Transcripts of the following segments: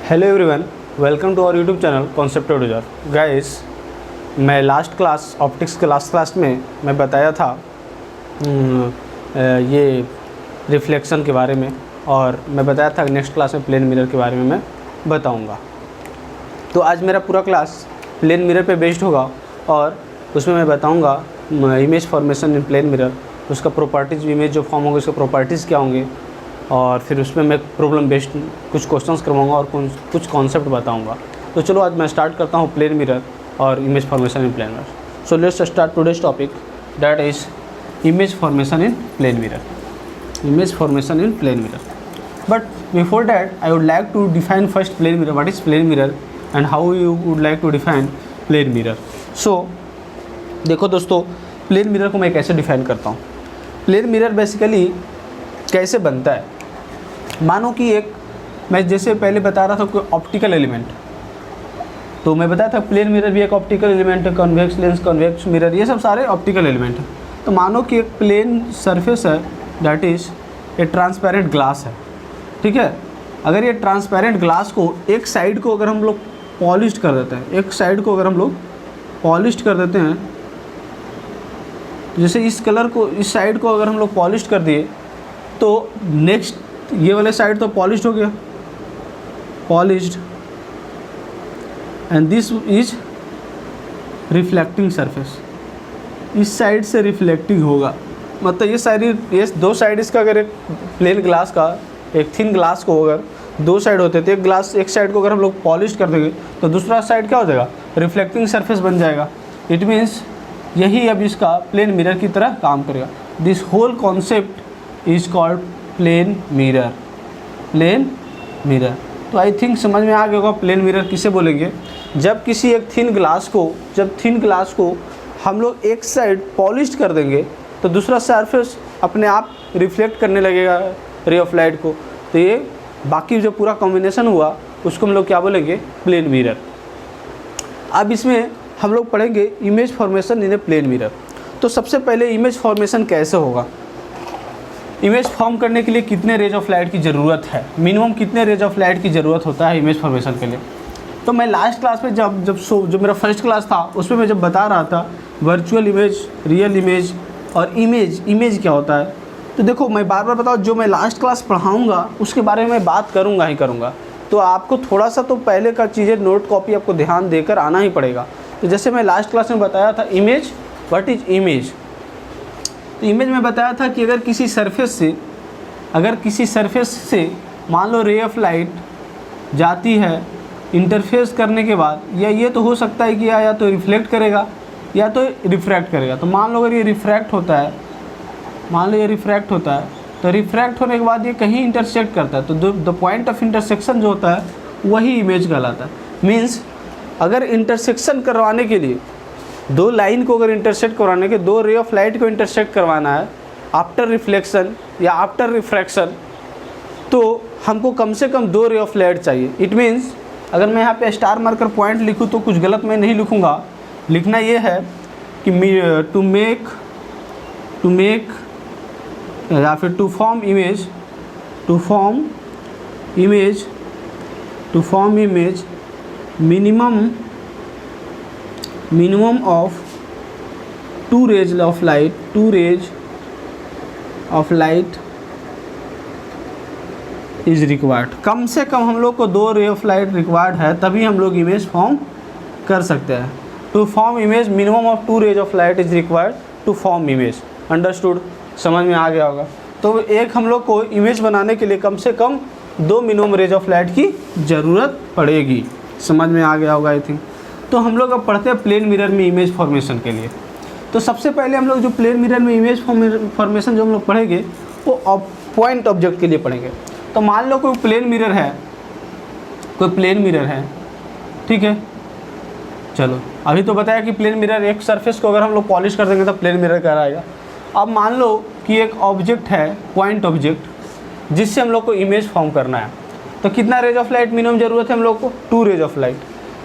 Hello everyone, welcome to our YouTube channel concept tutor. Guys, मैं last class optics के last class में मैं बताया था ये रिफ्लेक्शन के बारे में, और मैं बताया था नेक्स्ट क्लास में प्लेन मिरर के बारे में मैं बताऊंगा। तो आज मेरा पूरा क्लास प्लेन मिरर पे बेस्ड होगा और उसमें मैं बताऊंगा image formation in plane mirror, उसका प्रॉपर्टीज़, इमेज जो फॉर्म होगा उसके प्रॉपर्टीज़ क्या होंगे, और फिर उसमें मैं प्रॉब्लम बेस्ड कुछ क्वेश्चंस करवाऊंगा और कुछ कॉन्सेप्ट बताऊंगा। तो चलो आज मैं स्टार्ट करता हूँ प्लेन मिरर और image formation in plane mirror. So let's start today's topic, that is image formation in plane mirror. Image formation in plane mirror, but before that I would like to define first plane mirror, what is plane mirror and how you would like to define plane mirror. सो देखो दोस्तों, plane mirror को मैं कैसे define करता हूँ। Plane mirror basically कैसे बनता है, मानो कि एक, मैं जैसे पहले बता रहा था कोई ऑप्टिकल एलिमेंट, तो मैं बताया था प्लेन मिरर भी एक ऑप्टिकल एलिमेंट है, कन्वेक्स लेंस, कन्वेक्स मिरर, ये सब सारे ऑप्टिकल एलिमेंट हैं। तो मानो कि एक प्लेन सरफेस है, that is a transparent glass है, ठीक है। अगर ये ट्रांसपेरेंट ग्लास को एक साइड को अगर हम लोग पॉलिश कर देते हैं, एक साइड को अगर हम लोग पॉलिश कर देते हैं, जैसे इस कलर को, इस साइड को अगर हम लोग पॉलिश कर दिए तो नेक्स्ट ये वाले साइड तो पॉलिश्ड हो गया, polished, and this is reflecting surface. इस साइड से रिफ्लेक्टिंग होगा, मतलब ये दो साइड इसका, अगर एक प्लेन ग्लास का, एक थिन ग्लास को अगर दो साइड होते तो एक साइड को अगर हम लोग पॉलिश कर देंगे तो दूसरा साइड क्या हो जाएगा, रिफ्लेक्टिंग सरफेस बन जाएगा। इट मीन्स यही अब इसका प्लेन मिरर की तरह काम करेगा। This whole concept is called plane mirror, plane mirror. तो आई थिंक समझ में आ गया होगा प्लेन मिरर किसे बोलेंगे। जब किसी एक थिन ग्लास को हम लोग एक साइड पॉलिश कर देंगे तो दूसरा सरफेस अपने आप रिफ्लेक्ट करने लगेगा रे ऑफ लाइट को, तो ये बाकी जो पूरा कॉम्बिनेशन हुआ उसको हम लोग क्या बोलेंगे, प्लेन मिरर। अब इसमें हम लोग पढ़ेंगे image formation in a plane mirror. तो सबसे पहले इमेज फॉर्मेशन कैसे होगा, इमेज फॉर्म करने के लिए कितने रेज ऑफ लाइट की ज़रूरत है, मिनिमम कितने रेज ऑफ लाइट की ज़रूरत होता है इमेज फॉर्मेशन के लिए। तो मैं लास्ट क्लास में जो मेरा फर्स्ट क्लास था उसमें मैं जब बता रहा था वर्चुअल इमेज, रियल इमेज और इमेज क्या होता है, तो देखो मैं बार बार बताऊँ, जो मैं लास्ट क्लास पढ़ाऊँगा उसके बारे में बात करूँगा ही करूँगा। तो आपको थोड़ा सा तो पहले का चीज़ें नोट कॉपी आपको ध्यान देकर आना ही पड़ेगा। तो जैसे मैं लास्ट क्लास में बताया था इमेज, व्हाट इज इमेज। तो इमेज में बताया था कि अगर किसी सरफेस से मान लो रे ऑफ लाइट जाती है, इंटरफेस करने के बाद, या ये तो हो सकता है कि या तो रिफ्लेक्ट करेगा या तो रिफ्रैक्ट करेगा। तो मान लो अगर ये रिफ्रैक्ट होता है, तो रिफ्रैक्ट होने के बाद ये कहीं इंटरसेक्ट करता है, तो द पॉइंट ऑफ इंटरसेक्शन जो होता है वही इमेज कहलाता है। मीन्स अगर इंटरसेक्शन करवाने के लिए दो लाइन को, अगर इंटरसेक्ट करवाने के, दो रे ऑफ लाइट को इंटरसेक्ट करवाना है आफ्टर रिफ्लेक्शन या आफ्टर रिफ्रैक्शन, तो हमको कम से कम दो रे ऑफ लाइट चाहिए। इट मीन्स अगर मैं यहाँ पे स्टार मार्कर पॉइंट लिखूँ तो कुछ गलत मैं नहीं लिखूँगा, लिखना ये है कि टू मेक या फिर to form image minimum of two rays of light is required। कम से कम हम लोग को दो रे ऑफ लाइट रिक्वायर्ड है, तभी हम लोग इमेज फॉर्म कर सकते हैं। To form image minimum of two rays of light is required to form image. Understood, समझ में आ गया होगा। तो एक हम लोग को इमेज बनाने के लिए कम से कम दो मिनिमम रेज ऑफ लाइट की ज़रूरत पड़ेगी, समझ में आ गया होगा आई थिंक। तो हम लोग अब पढ़ते हैं प्लेन मिरर में इमेज फॉर्मेशन के लिए। तो सबसे पहले हम लोग जो प्लेन मिरर में इमेज फॉर्मेशन जो हम लोग पढ़ेंगे वो पॉइंट ऑब्जेक्ट के लिए पढ़ेंगे। तो मान लो कोई प्लेन मिरर है, ठीक है। चलो अभी तो बताया कि प्लेन मिरर, एक सरफेस को अगर हम लोग पॉलिश कर देंगे तो प्लेन मिरर कहलाएगा। अब मान लो कि एक ऑब्जेक्ट है, पॉइंट ऑब्जेक्ट, जिससे हम लोग को इमेज फॉर्म करना है, तो कितना रेज ऑफ लाइट मिनिमम ज़रूरत है हम लोग को, टू रेज ऑफ लाइट।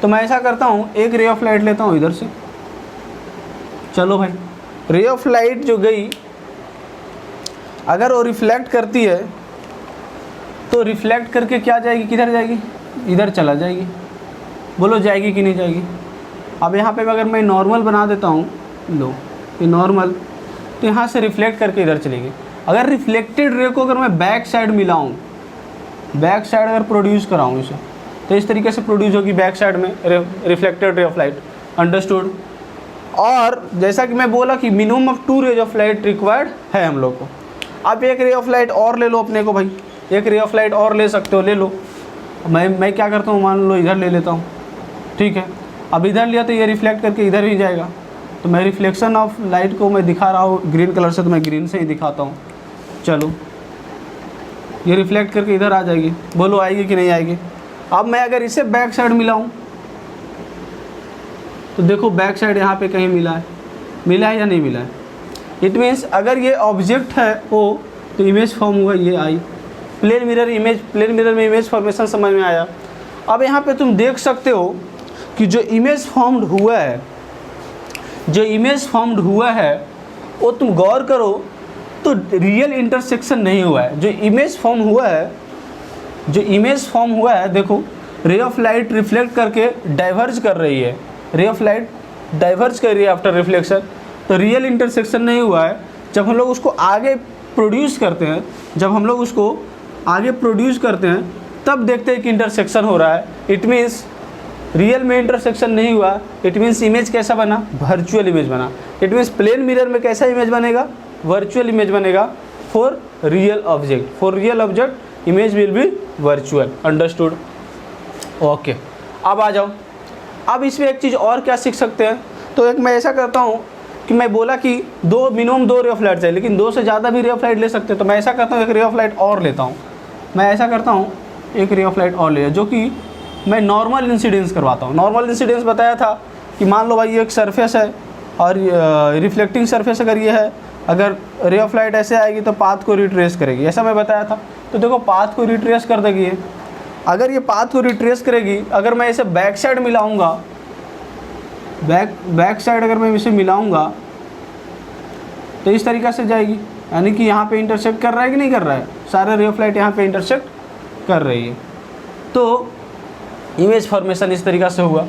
तो मैं ऐसा करता हूँ, एक रे ऑफ लाइट लेता हूँ इधर से, चलो भाई, रे ऑफ लाइट जो गई अगर वो रिफ्लेक्ट करती है तो रिफ्लेक्ट करके क्या जाएगी, किधर जाएगी, इधर चला जाएगी। बोलो जाएगी कि नहीं जाएगी। अब यहाँ पे अगर मैं नॉर्मल बना देता हूँ, लो ये नॉर्मल, तो यहाँ से रिफ्लेक्ट करके इधर चलेगी। अगर रिफ्लेक्टेड रे को अगर मैं बैक साइड मिलाऊँ, बैक साइड अगर प्रोड्यूस कराऊँ इसे, तो इस तरीके से प्रोड्यूस होगी बैक साइड में reflected ray of light. Understood. और जैसा कि मैं बोला कि minimum of 2 rays of light required है हम लोग को। आप एक रे ऑफ लाइट और ले लो अपने को भाई, एक रे ऑफ लाइट और ले सकते हो, ले लो। मैं क्या करता हूँ, मान लो इधर ले लेता हूँ, ठीक है। अब इधर लिया तो ये रिफ्लेक्ट करके इधर ही जाएगा, तो मैं रिफ्लेक्शन ऑफ लाइट को मैं दिखा रहा हूँ ग्रीन कलर से, तो मैं ग्रीन से ही दिखाता हूँ। चलो ये रिफ्लेक्ट करके इधर आ जाएगी। बोलो आएगी कि नहीं आएगी। अब मैं अगर इसे बैक साइड मिलाऊँ, तो देखो बैक साइड यहाँ पे कहीं मिला है या नहीं मिला है। इट मीन्स अगर ये ऑब्जेक्ट है ओ, तो इमेज फॉर्म हुआ ये आई। प्लेन मिरर में इमेज फॉर्मेशन समझ में आया। अब यहाँ पे तुम देख सकते हो कि जो इमेज फॉर्म्ड हुआ है वो तुम गौर करो तो रियल इंटरसेक्शन नहीं हुआ है। जो इमेज फॉर्म हुआ है देखो, रे ऑफ लाइट रिफ्लेक्ट करके डाइवर्ज कर रही है, रे ऑफ लाइट डाइवर्ज कर रही है आफ्टर रिफ्लेक्शन, तो रियल इंटरसेक्शन नहीं हुआ है। जब हम लोग उसको आगे प्रोड्यूस करते हैं तब देखते हैं कि इंटरसेक्शन हो रहा है। इट मीन्स रियल में इंटरसेक्शन नहीं हुआ। इट मीन्स इमेज कैसा बना, वर्चुअल इमेज बना। इट मीन्स प्लेन मिरर में कैसा इमेज बनेगा, वर्चुअल इमेज बनेगा for real object image will be virtual. Understood. Okay, अब आ जाओ। अब इसमें एक चीज़ और क्या सीख सकते हैं, तो एक मैं ऐसा करता हूँ कि मैं बोला कि मिनिमम 2 रे ऑफ लाइट चाहिए, लेकिन 2 से ज़्यादा भी रे ऑफ लाइट ले सकते हैं। तो मैं ऐसा करता हूँ, एक रे ऑफ लाइट और लेता हूँ। एक रे ऑफ लाइट और ले, जो कि मैं नॉर्मल इंसिडेंस करवाता हूँ। नॉर्मल इंसिडेंस बताया था कि मान लो भाई ये एक सरफेस है और रिफ्लेक्टिंग सरफेस अगर ये है, अगर रे ऑफ लाइट ऐसे आएगी तो पाथ को रिट्रेस करेगी, ऐसा मैं बताया था। तो देखो पाथ को रिट्रेस कर देगी ये। अगर ये पाथ को रिट्रेस करेगी, अगर मैं इसे बैक साइड मिलाऊंगा, बैक साइड अगर मैं इसे मिलाऊंगा तो इस तरीक़े से जाएगी, यानी कि यहाँ पे इंटरसेक्ट कर रहा है कि नहीं कर रहा है, सारे रे ऑफ लाइट यहाँ पे इंटरसेक्ट कर रही है। तो इमेज फॉर्मेशन इस तरीक़ा से हुआ।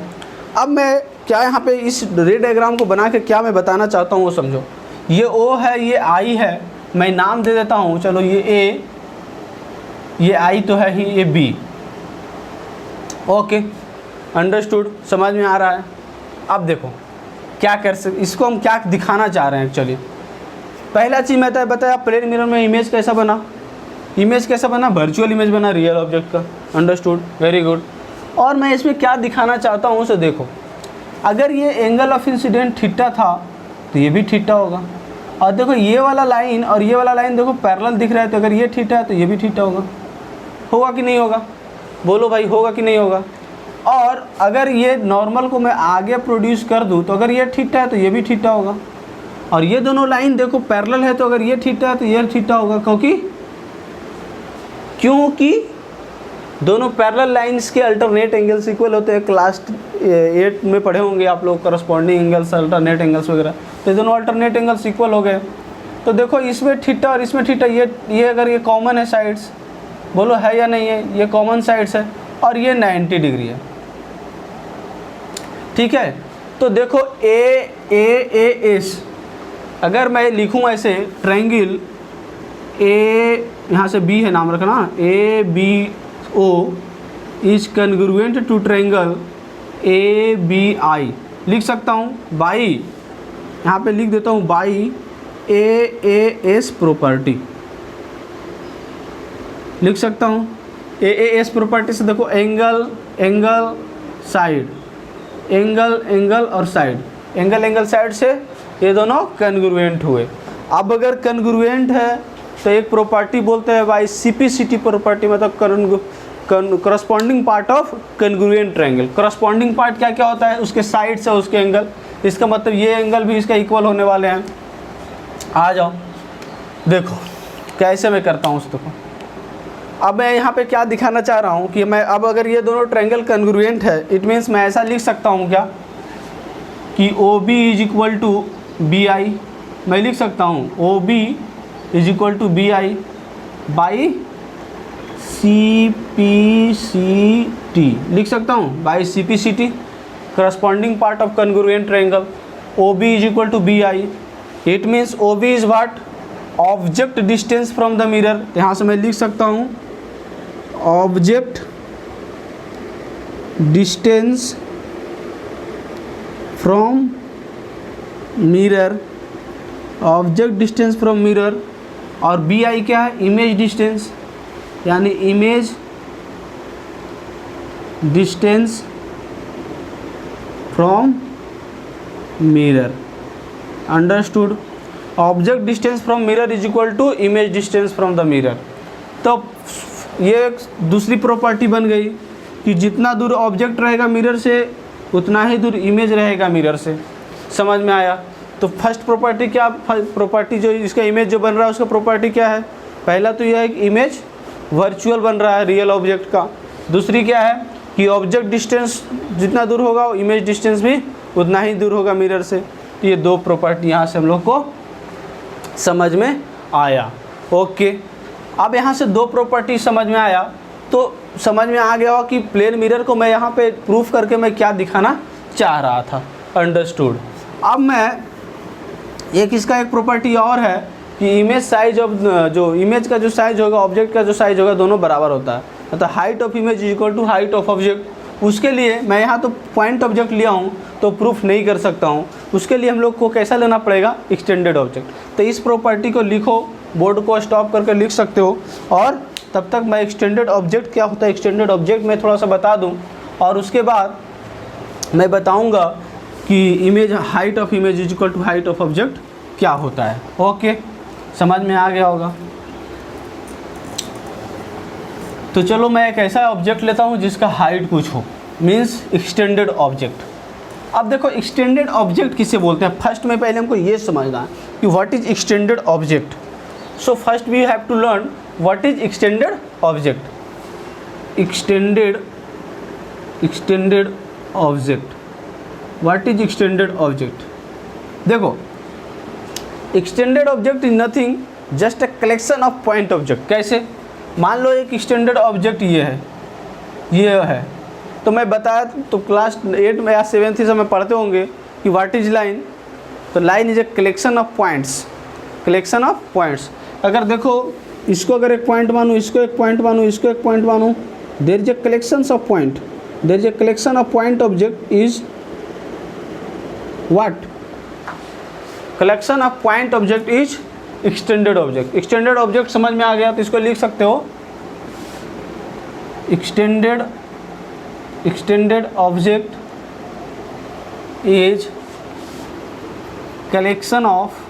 अब मैं क्या यहाँ पे इस रे डायग्राम को बना के क्या मैं बताना चाहता हूँ वो समझो। ये ओ है, ये आई है, मैं नाम दे देता हूँ, चलो ये ए, ये आई तो है ही, ये बी। ओके, अंडरस्टूड, समझ में आ रहा है। अब देखो क्या कर सकते, इसको हम क्या दिखाना चाह रहे हैं। चलिए पहला चीज़ मैं बताया, प्लेन मिरर में इमेज कैसा बना, वर्चुअल इमेज बना रियल ऑब्जेक्ट का। Understood, very good. और मैं इसमें क्या दिखाना चाहता हूँ उसे देखो। अगर ये एंगल ऑफ इंसिडेंट थीटा था तो ये भी थीटा होगा, और देखो ये वाला लाइन और ये वाला लाइन देखो पैरेलल दिख रहा है, तो अगर ये थीटा है तो ये भी थीटा होगा कि नहीं होगा। बोलो भाई होगा कि नहीं होगा। और अगर ये नॉर्मल को मैं आगे प्रोड्यूस कर दूं, तो अगर ये थीटा है तो ये भी थीटा होगा, और ये दोनों लाइन देखो पैरेलल है, तो अगर ये थीटा है तो ये थीटा होगा, क्योंकि दोनों पैरेलल लाइंस के अल्टरनेट एंगल्स इक्वल होते हैं। क्लास 8 में पढ़े होंगे आप लोग करस्पॉन्डिंग एंगल्स, अल्टरनेट एंगल्स वगैरह, तो दोनों अल्टरनेट एंगल्स इक्वल हो गए। तो देखो इसमें थीटा और इसमें थीटा, ये अगर ये कॉमन है साइड्स, बोलो है या नहीं है, ये कॉमन साइड्स है, और ये 90 डिग्री है, ठीक है। तो देखो एस अगर मैं लिखूँ ऐसे, ट्रायंगल ए, यहाँ से बी है नाम रखना, A B O is congruent to triangle A B I, लिख सकता हूँ बाई, यहाँ पे लिख देता हूँ बाई ए एस प्रॉपर्टी, लिख सकता हूँ ए एस प्रॉपर्टी से। देखो एंगल साइड, एंगल और साइड, एंगल साइड से ये दोनों कन्ग्रुएंट हुए। अब अगर कन्ग्रुएंट है तो एक प्रॉपर्टी बोलते हैं बाई सीपीसीटी प्रॉपर्टी, मतलब corresponding part of congruent triangle. Corresponding part क्या क्या होता है, उसके साइड से उसके एंगल, इसका मतलब ये एंगल भी इसका इक्वल होने वाले हैं। आ जाओ देखो कैसे मैं करता हूँ उस देखो। अब मैं यहाँ पे क्या दिखाना चाह रहा हूँ कि मैं अब अगर ये दोनों ट्रायंगल कन्ग्रुएंट है, इट मीन्स मैं ऐसा लिख सकता हूँ क्या कि O B is equal to B I, मैं लिख सकता हूँ O B is equal to B I by CPCT लिख सकता हूँ, by CPCT corresponding part of congruent triangle OB is equal to BI। It means OB is what, object distance from the mirror. यहाँ से मैं लिख सकता हूँ object distance from mirror, object distance from mirror, और BI क्या है, image distance, यानी image distance from mirror. Understood. Object distance from mirror is equal to image distance from the mirror. तो ये दूसरी प्रॉपर्टी बन गई कि जितना दूर ऑब्जेक्ट रहेगा मिरर से उतना ही दूर इमेज रहेगा मिरर से। समझ में आया? तो फर्स्ट प्रॉपर्टी क्या, प्रॉपर्टी जो इसका इमेज जो बन रहा है उसका प्रॉपर्टी क्या है? पहला तो यह है कि इमेज वर्चुअल बन रहा है रियल ऑब्जेक्ट का। दूसरी क्या है कि ऑब्जेक्ट डिस्टेंस जितना दूर होगा इमेज डिस्टेंस भी उतना ही दूर होगा मिरर से। तो ये दो प्रॉपर्टी यहाँ से हम लोग को समझ में आया। ओके, अब यहाँ से दो प्रॉपर्टी समझ में आया तो समझ में आ गया हो कि प्लेन मिरर को मैं यहाँ पे प्रूफ करके मैं क्या दिखाना चाह रहा था। अंडरस्टूड। अब मैं एक इसका एक प्रॉपर्टी और है कि इमेज साइज ऑफ, जो इमेज का जो साइज होगा ऑब्जेक्ट का जो साइज होगा दोनों बराबर होता है, मतलब height of image is equal to height of object. उसके लिए मैं यहाँ तो पॉइंट ऑब्जेक्ट लिया हूँ तो प्रूफ नहीं कर सकता हूँ, उसके लिए हम लोग को कैसा लेना पड़ेगा, एक्सटेंडेड ऑब्जेक्ट। तो इस प्रॉपर्टी को लिखो, बोर्ड को स्टॉप करके लिख सकते हो, और तब तक मैं एक्सटेंडेड ऑब्जेक्ट क्या होता है, एक्सटेंडेड ऑब्जेक्ट मैं थोड़ा सा बता दूँ, और उसके बाद मैं बताऊँगा कि image height of image is equal to height of object क्या होता है। ओके, समझ में आ गया होगा। तो चलो मैं एक ऐसा ऑब्जेक्ट लेता हूँ जिसका हाइट कुछ हो, मीन्स एक्सटेंडेड ऑब्जेक्ट। अब देखो एक्सटेंडेड ऑब्जेक्ट किसे बोलते हैं, फर्स्ट में पहले हमको ये समझना है कि what is extended object. So first we have to learn what is extended object. Extended object, what is extended object. देखो extended object is nothing just a collection of point object. कैसे, मान लो एक एक्सटेंडेड ऑब्जेक्ट ये है, तो मैं बताया तो क्लास 8 में या 7th से में पढ़ते होंगे कि व्हाट इज लाइन। तो line is a collection of points, collection of points. अगर देखो इसको अगर एक पॉइंट मानूँ, इसको एक पॉइंट मानूँ, इसको एक पॉइंट मानूँ, there is a collection of point, there is a collection of point object is what, collection of point object is extended object. Extended object समझ में आ गया तो इसको लिख सकते हो extended object is collection of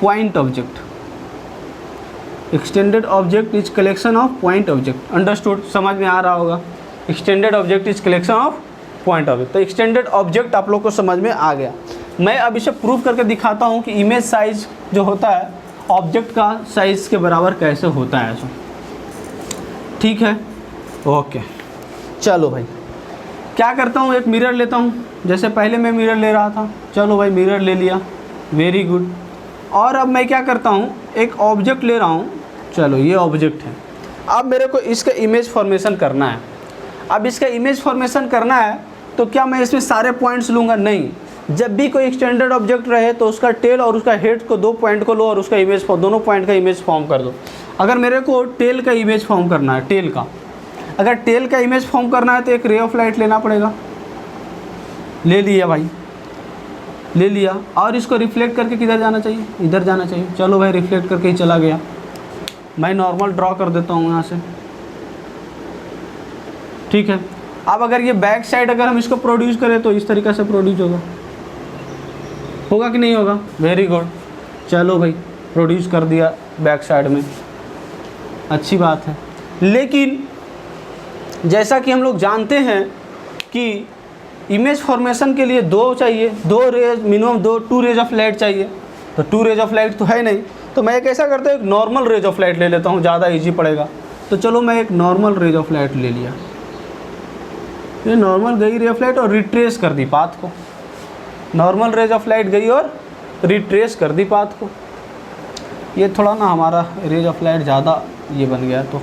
point object. Extended object is collection of point object. Understood, समझ में आ रहा होगा। Extended object is collection of point object. तो एक्सटेंडेड ऑब्जेक्ट आप लोग को समझ में आ गया। मैं अब इसे प्रूफ करके दिखाता हूँ कि इमेज साइज जो होता है ऑब्जेक्ट का साइज के बराबर कैसे होता है। ऐसा ठीक है, ओके। चलो भाई क्या करता हूँ, एक मिरर लेता हूँ, जैसे पहले मैं मिरर ले रहा था। चलो भाई मिरर ले लिया, वेरी गुड। और अब मैं क्या करता हूँ, एक ऑब्जेक्ट ले रहा हूँ। चलो ये ऑब्जेक्ट है, अब मेरे को इसका इमेज फॉर्मेशन करना है। अब इसका इमेज फॉर्मेशन करना है तो क्या मैं इसमें सारे पॉइंट्स लूँगा? नहीं। जब भी कोई एक्सटेंडेड ऑब्जेक्ट रहे तो उसका टेल और उसका हेड को, दो पॉइंट को लो और उसका इमेज, दोनों पॉइंट का इमेज फॉर्म कर दो। अगर मेरे को टेल का इमेज फॉर्म करना है, टेल का, अगर टेल का इमेज फॉर्म करना है तो एक रे ऑफ लाइट लेना पड़ेगा। ले लिया भाई, ले लिया। और इसको रिफ्लेक्ट करके किधर जाना चाहिए, इधर जाना चाहिए। चलो भाई रिफ्लेक्ट करके ही चला गया। मैं नॉर्मल ड्रॉ कर देता हूँ यहाँ से, ठीक है। अब अगर ये बैक साइड अगर हम इसको प्रोड्यूस करें तो इस तरीक़े से प्रोड्यूस होगा कि नहीं होगा? Very good. चलो भाई प्रोड्यूस कर दिया बैक साइड में, अच्छी बात है। लेकिन जैसा कि हम लोग जानते हैं कि इमेज फॉर्मेशन के लिए दो चाहिए, दो rays, minimum two rays of light चाहिए। तो टू रेज ऑफ लाइट तो है नहीं, तो मैं एक ऐसा करता हूँ, एक नॉर्मल रेज ऑफ लाइट ले लेता हूँ, ज़्यादा इजी पड़ेगा। तो चलो मैं एक नॉर्मल रेज ऑफ लाइट ले लिया। ये नॉर्मल गई रे ऑफ लाइट और रिट्रेस कर दी पाथ को। नॉर्मल रेज ऑफ लाइट गई और रिट्रेस कर दी पाथ को। ये थोड़ा ना हमारा रेज ऑफ लाइट ज़्यादा ये बन गया। तो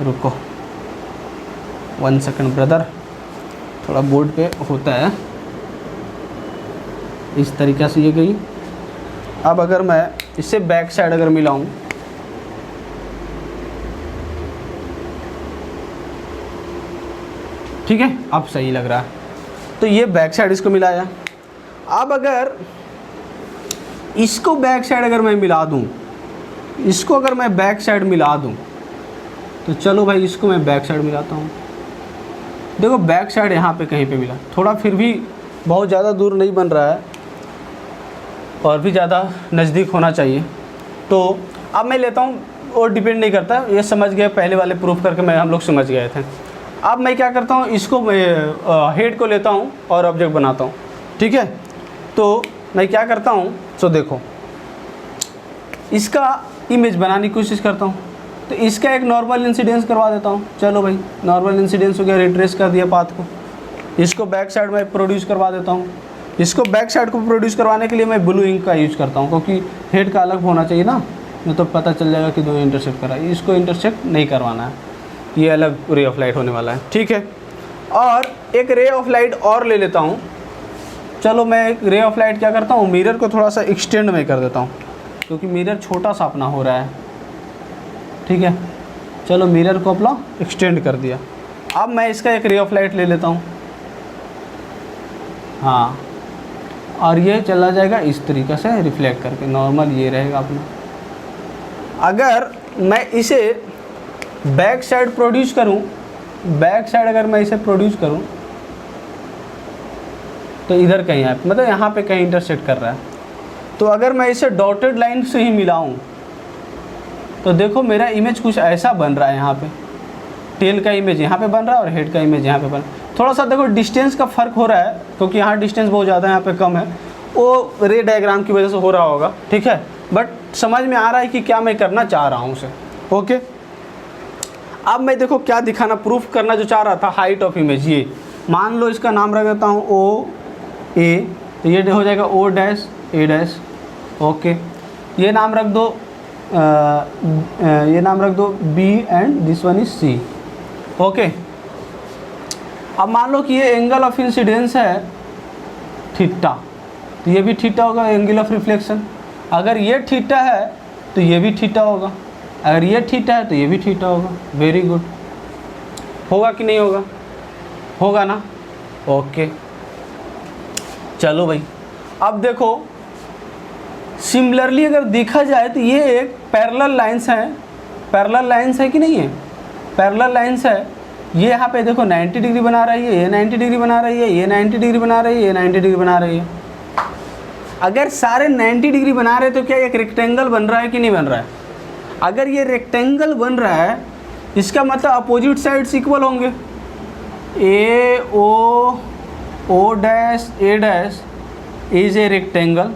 रुको 1 सेकंड ब्रदर, थोड़ा बोर्ड पे होता है। इस तरीक़े से ये गई। अब अगर मैं इससे बैक साइड अगर मिलाऊं, ठीक है, अब सही लग रहा है। तो ये बैक साइड इसको मिलाया। अब अगर इसको बैक साइड अगर मैं मिला दूं, इसको अगर मैं बैक साइड मिला दूं, तो चलो भाई इसको मैं बैक साइड मिलाता हूँ। देखो बैक साइड यहाँ पे कहीं पे मिला, थोड़ा फिर भी बहुत ज़्यादा दूर नहीं बन रहा है और भी ज़्यादा नज़दीक होना चाहिए। तो अब मैं लेता हूँ, और डिपेंड नहीं करता, ये समझ गए पहले वाले प्रूफ करके मैं हम लोग समझ गए थे। अब मैं क्या करता हूँ, इसको हेड को लेता हूँ और ऑब्जेक्ट बनाता हूँ, ठीक है। तो मैं क्या करता हूँ, तो देखो इसका इमेज बनाने की कोशिश करता हूँ। तो इसका एक नॉर्मल इंसिडेंस करवा देता हूँ। चलो भाई नॉर्मल इंसिडेंस हो गया, रिट्रेस कर दिया पाथ को। इसको बैक साइड में प्रोड्यूस करवा देता हूँ। इसको बैक साइड को प्रोड्यूस करवाने के लिए मैं ब्लू इंक का यूज़ करता हूँ, क्योंकि हेड का अलग होना चाहिए ना, नहीं तो पता चल जाएगा कि दो इंटरसेक्ट करा है। इसको इंटरसेक्ट नहीं करवाना है, ये अलग रे ऑफ लाइट होने वाला है, ठीक है। और एक रे ऑफ लाइट और ले लेता हूँ। चलो मैं एक रे ऑफ लाइट क्या करता हूँ, मिरर को थोड़ा सा एक्सटेंड में कर देता हूँ, क्योंकि मिरर छोटा सा अपना हो रहा है, ठीक है। चलो मिरर को अपना एक्सटेंड कर दिया। अब मैं इसका एक रे ऑफ लाइट ले लेता हूँ, हाँ, और ये चला जाएगा इस तरीक़े से रिफ्लेक्ट करके, नॉर्मल ये रहेगा अपना। अगर मैं इसे बैक साइड प्रोड्यूस करूं, बैक साइड अगर मैं इसे प्रोड्यूस करूं, तो इधर कहीं है, मतलब यहाँ पे कहीं इंटरसेक्ट कर रहा है। तो अगर मैं इसे डॉटेड लाइन से ही मिलाऊं, तो देखो मेरा इमेज कुछ ऐसा बन रहा है। यहाँ पे टेल का इमेज यहाँ पे बन रहा है और हेड का इमेज यहाँ पे बन रहा है। थोड़ा सा देखो डिस्टेंस का फ़र्क हो रहा है, क्योंकि यहाँ डिस्टेंस बहुत ज़्यादा है, यहाँ पे कम है। वो रे डायग्राम की वजह से हो रहा होगा, ठीक है। बट समझ में आ रहा है कि क्या मैं करना चाह रहा हूँ उसे, ओके। अब मैं देखो क्या दिखाना, प्रूफ करना जो चाह रहा था, हाइट ऑफ इमेज। ये मान लो इसका नाम रख देता हूँ ओ ए, तो ये हो जाएगा O dash A dash, okay. ये नाम रख दो ये नाम रख दो B and this one is C, okay. अब मान लो कि ये एंगल ऑफ इंसिडेंस है थीटा, तो ये भी थीटा होगा, एंगल ऑफ रिफ्लेक्शन। अगर ये थीटा है तो ये भी थीटा होगा, अगर ये थीटा है तो ये भी थीटा होगा। वेरी गुड, होगा कि नहीं होगा, होगा ना, ओके। चलो भाई अब देखो सिमिलरली अगर देखा जाए तो ये एक पैरेलल लाइंस है, पैरेलल लाइंस है कि नहीं है, पैरेलल लाइंस है। ये यहाँ पे देखो 90 डिग्री बना रही है, ये 90 डिग्री बना रही है, ये 90 डिग्री बना रही है, ये 90 डिग्री बना रही है। अगर सारे 90 डिग्री बना रहे तो क्या एक रेक्टेंगल बन रहा है कि नहीं बन रहा है? अगर ये रेक्टेंगल बन रहा है, इसका मतलब अपोजिट साइड्स इक्वल होंगे। A O dash A dash is a rectangle.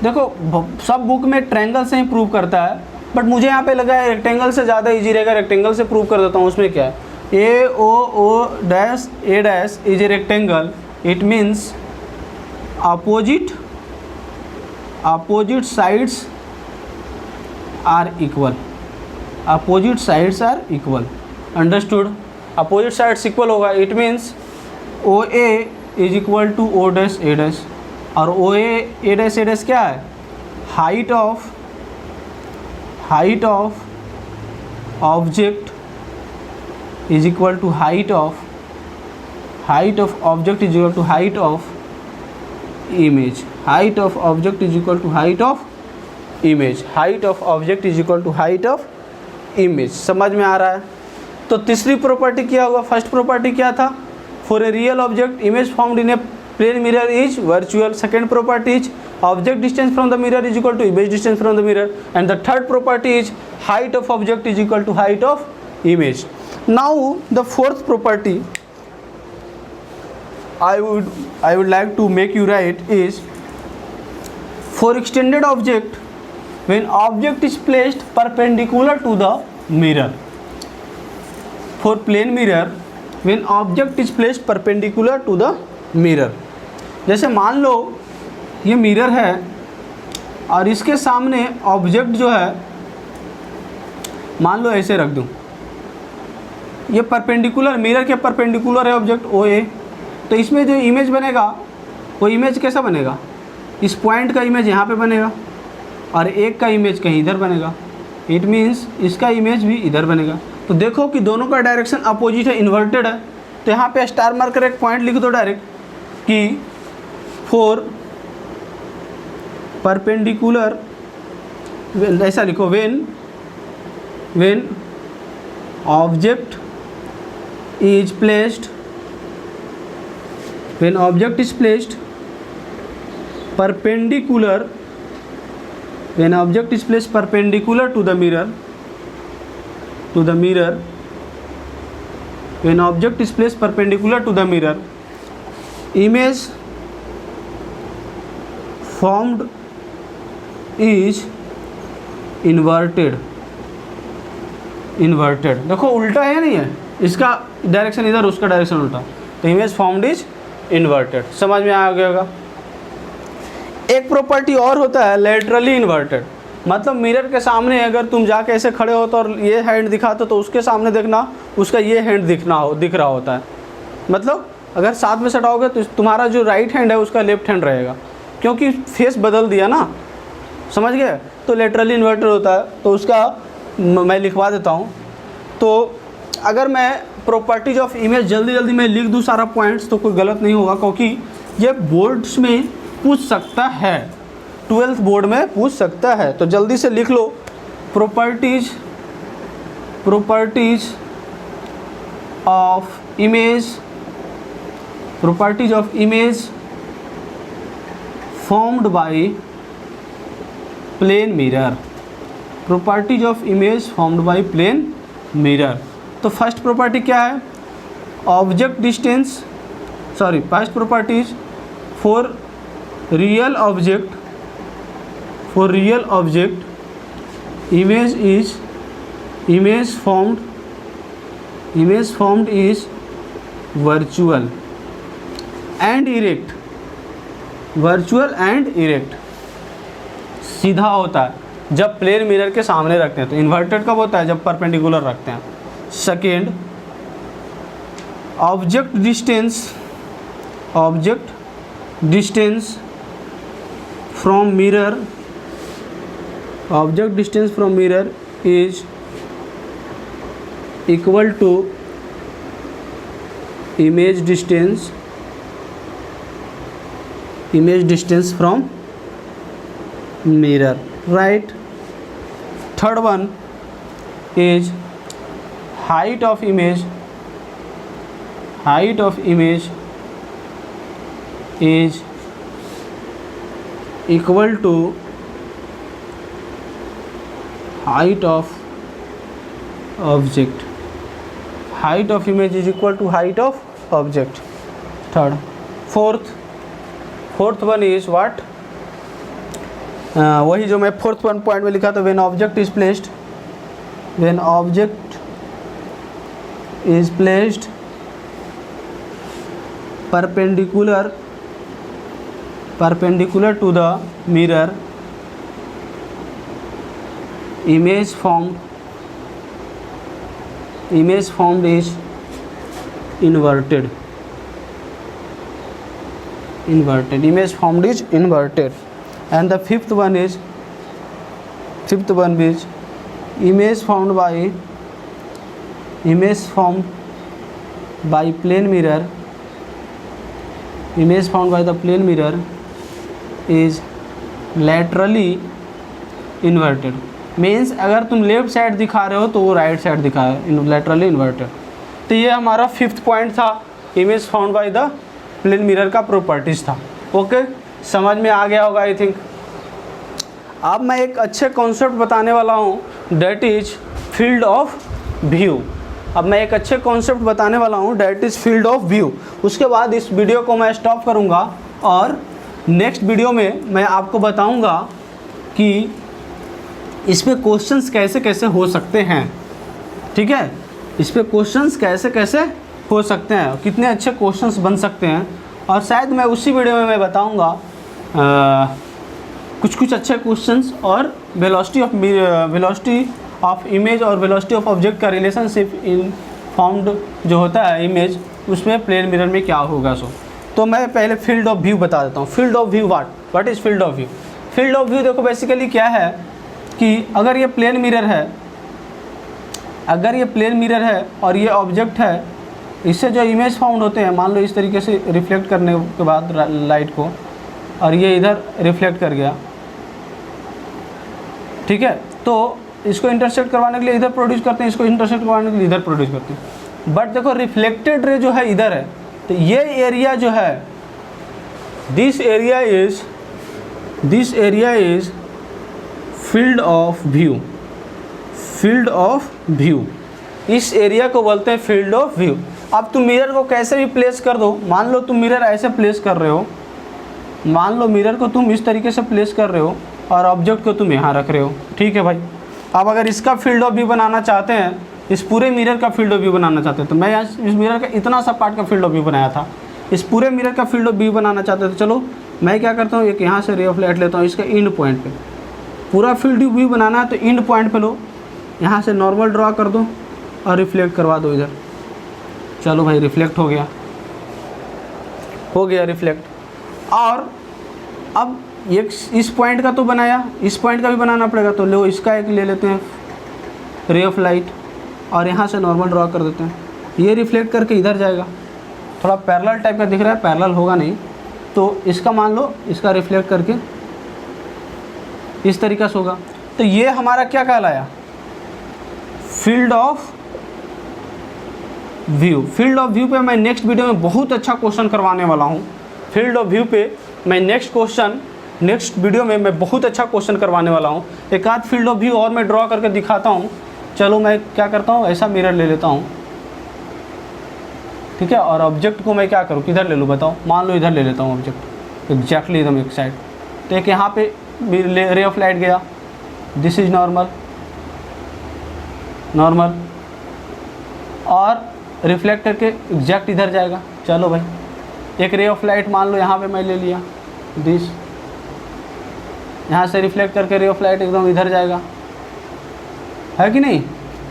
देखो सब बुक में ट्रायंगल से ही प्रूव करता है, बट मुझे यहाँ पे लगा है रेक्टेंगल से ज़्यादा इजी रहेगा, रेक्टेंगल से प्रूव कर देता हूँ। उसमें क्या है, A O dash A dash is a rectangle, it means opposite sides are equal, opposite sides are equal, understood. Opposite sides equal होगा, it means O A is equal to O dash A dash, और O A dash क्या है, height of object is equal to height of object is equal to height of image, height of object is equal to height of image, height of object is equal to height of image. समझ में आ रहा है? तो तीसरी property क्या होगा, first property क्या था, for a real object image found in A plane mirror is virtual. Second property is object distance from the mirror is equal to image distance from the mirror, and the third property is height of object is equal to height of image. Now the fourth property I would like to make you write is, for extended object when object is placed perpendicular to the mirror, for plane mirror when object is placed perpendicular to the mirror। जैसे मान लो ये mirror है और इसके सामने object जो है मान लो ऐसे रख दूँ, ये परपेंडिकुलर, मिरर के परपेंडिकुलर है ऑब्जेक्ट ओ ए, तो इसमें जो इमेज बनेगा वो इमेज कैसा बनेगा, इस पॉइंट का इमेज यहाँ पे बनेगा और एक का इमेज कहीं इधर बनेगा। इट मीन्स इसका इमेज भी इधर बनेगा। तो देखो कि दोनों का डायरेक्शन अपोजिट है, इन्वर्टेड है। तो यहाँ पे स्टार मार्कर एक पॉइंट लिख दो डायरेक्ट कि फॉर परपेंडिकुलर, ऐसा लिखो, when object is placed, when object is placed perpendicular, when object is placed perpendicular to the mirror, when object is placed perpendicular to the mirror, image formed is inverted। देखो उल्टा है नहीं है, इसका direction इधर, उसका डायरेक्शन उल्टा, तो इमेज फॉर्म्ड इज इन्वर्टेड। समझ में आ गया होगा। एक प्रॉपर्टी और होता है लेटरली इन्वर्टेड, मतलब मिरर के सामने अगर तुम जाके ऐसे खड़े हो तो और ये हैंड दिखाते तो उसके सामने देखना, उसका ये हैंड दिख रहा होता है। मतलब अगर साथ में सटाओगे तो तुम्हारा जो राइट हैंड है उसका लेफ्ट हैंड रहेगा, क्योंकि फेस बदल दिया ना, समझ गए। तो लेटरली इन्वर्टेड होता है, तो उसका मैं लिखवा देता हूँ। तो अगर मैं प्रॉपर्टीज ऑफ इमेज जल्दी मैं लिख दूँ सारा पॉइंट्स तो कोई गलत नहीं होगा, क्योंकि ये बोर्ड्स में पूछ सकता है, 12th बोर्ड में पूछ सकता है। तो जल्दी से लिख लो, properties of image formed by plane mirror, properties of image formed by plane mirror. तो फर्स्ट प्रॉपर्टी क्या है, object distance, sorry first property is for real object image formed is virtual and erect. सीधा होता है जब plane mirror के सामने रखते हैं, तो इन्वर्टेड कब होता है, जब परपेंडिकुलर रखते हैं। Second, object distance from mirror is equal to image distance from mirror, right. Third one is height of image is equal to height of object, height of image is equal to height of object। third, fourth one is what, वही जो मैं fourth one point में लिखा था, when object is placed perpendicular to the mirror, image formed is inverted, image formed is inverted। And the fifth one is image formed by plane mirror, image formed by the plane mirror is laterally inverted। Means अगर तुम left side दिखा रहे हो तो वो right side दिखा है, laterally inverted। तो ये हमारा फिफ्थ पॉइंट था, image found by the plane mirror का प्रॉपर्टीज था। ओके, समझ में आ गया होगा आई थिंक। अब मैं एक अच्छे कॉन्सेप्ट बताने वाला हूँ, that is field of view. अब मैं एक अच्छे कॉन्सेप्ट बताने वाला हूँ, that is field of view. उसके बाद इस वीडियो को मैं स्टॉप करूँगा और नेक्स्ट वीडियो में मैं आपको बताऊँगा कि इस पे क्वेश्चंस कैसे कैसे हो सकते हैं। ठीक है, इस पे क्वेश्चंस कैसे कैसे हो सकते हैं, कितने अच्छे क्वेश्चंस बन सकते हैं। और शायद मैं उसी वीडियो में मैं बताऊँगा कुछ अच्छे क्वेश्चंस और वेलोसिटी ऑफ इमेज और वेलोसिटी ऑफ ऑब्जेक्ट का रिलेशनशिप इन फाउंड जो होता है इमेज, उसमें प्लेन मिरर में क्या होगा। सो तो मैं पहले फील्ड ऑफ व्यू बता देता हूँ। Field of view what is field of view. Field of view देखो बेसिकली क्या है कि अगर ये प्लेन मिरर है, अगर ये प्लेन मिरर है और ये ऑब्जेक्ट है, इससे जो इमेज फाउंड होते हैं, मान लो इस तरीके से रिफ्लेक्ट करने के बाद लाइट को, और ये इधर रिफ्लेक्ट कर गया, ठीक है, तो इसको इंटरसेक्ट करवाने के लिए इधर प्रोड्यूस करते हैं, इसको इंटरसेक्ट करवाने के लिए इधर प्रोड्यूस करते हैं। बट देखो रिफ्लेक्टेड रे जो है इधर है, तो ये एरिया जो है, this area is field of view. Field of view, इस एरिया को बोलते हैं फील्ड ऑफ व्यू। अब तुम मिरर को कैसे भी प्लेस कर दो, मान लो तुम मिरर ऐसे प्लेस कर रहे हो, मान लो मिरर को तुम इस तरीके से प्लेस कर रहे हो और ऑब्जेक्ट को तुम यहाँ रख रहे हो, ठीक है भाई। अब अगर इसका फील्ड ऑफ व्यू बनाना चाहते हैं, इस पूरे मिरर का फील्ड ऑफ व्यू बनाना चाहते हैं, तो मैं यहाँ इस मिरर का इतना सा पार्ट का फील्ड ऑफ व्यू बनाया था, इस पूरे मिरर का फील्ड ऑफ व्यू बनाना चाहते थे। चलो मैं क्या करता हूँ, एक यहाँ से रे ऑफ लाइट लेता हूँ, इसके एंड पॉइंट पे पूरा फील्ड ऑफ व्यू बनाना है, तो एंड पॉइंट पे लो, यहाँ से नॉर्मल ड्रा कर दो और रिफ्लेक्ट करवा दो इधर। चलो भाई रिफ्लेक्ट हो गया रिफ्लेक्ट। और अब ये इस पॉइंट का तो बनाया, इस पॉइंट का भी बनाना पड़ेगा, तो लो इसका एक ले लेते हैं रे ऑफ लाइट और यहाँ से नॉर्मल ड्रा कर देते हैं, ये रिफ्लेक्ट करके इधर जाएगा। थोड़ा पैरेलल टाइप का दिख रहा है, पैरेलल होगा नहीं, तो इसका मान लो इसका रिफ्लेक्ट करके इस तरीक़े से होगा। तो ये हमारा क्या कहलाया, field of view. Field of view पे मैं नेक्स्ट वीडियो में बहुत अच्छा क्वेश्चन करवाने वाला हूँ। फील्ड ऑफ व्यू पे मैं नेक्स्ट वीडियो में मैं बहुत अच्छा क्वेश्चन करवाने वाला हूँ। एक आध फील्ड ऑफ व्यू और मैं ड्रॉ करके दिखाता हूँ। चलो मैं क्या करता हूँ, ऐसा मिरर ले लेता हूँ, ठीक है, और ऑब्जेक्ट को मैं क्या करूँ, किधर ले लूँ बताओ, मान लो इधर ले लेता हूँ ऑब्जेक्ट एग्जैक्टली एकदम एक साइड। तो एक यहाँ पे रे ऑफ लाइट गया, दिस इज नॉर्मल, और रिफ्लेक्ट करके एग्जैक्ट इधर जाएगा। चलो भाई एक रे ऑफ लाइट मान लो यहाँ पे मैं ले लिया, दिस, यहाँ से रिफ्लेक्ट करके रे ऑफ लाइट एकदम इधर जाएगा, है कि नहीं।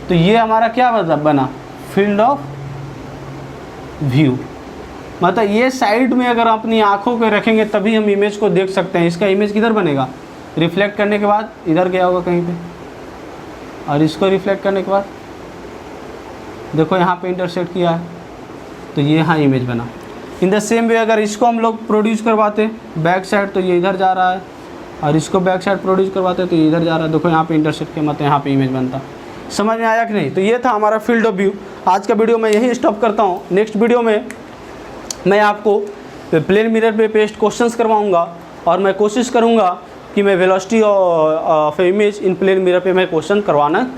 तो ये हमारा क्या बना, फील्ड ऑफ व्यू। मतलब ये साइड में अगर अपनी आँखों के रखेंगे तभी हम इमेज को देख सकते हैं। इसका इमेज किधर बनेगा, रिफ्लेक्ट करने के बाद इधर गया होगा कहीं पे, और इसको रिफ्लेक्ट करने के बाद देखो यहाँ पे इंटरसेक्ट किया है, तो ये यहाँ इमेज बना। इन द सेम वे अगर इसको हम लोग प्रोड्यूस करवाते बैक साइड, तो ये इधर जा रहा है, और इसको बैक साइड प्रोड्यूस करवाते तो ये इधर जा रहा है। देखो यहाँ पे इंटरसेक्ट किया, मतलब यहाँ पे इमेज बनता। समझ में आया कि नहीं। तो ये था हमारा फील्ड ऑफ व्यू। आज का वीडियो मैं यही स्टॉप करता हूँ। नेक्स्ट वीडियो में मैं आपको प्लेन मिरर पे पेस्ट क्वेश्चंस करवाऊँगा, और मैं कोशिश करूँगा कि मैं velocity of image in plane mirror पे मैं क्वेश्चन करवाना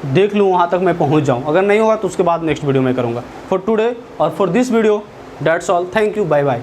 देख लूँ, वहाँ तक मैं पहुँच जाऊँ। अगर नहीं होगा तो उसके बाद नेक्स्ट वीडियो में करूँगा। फॉर टुडे और for this video that's all. Thank you, bye bye.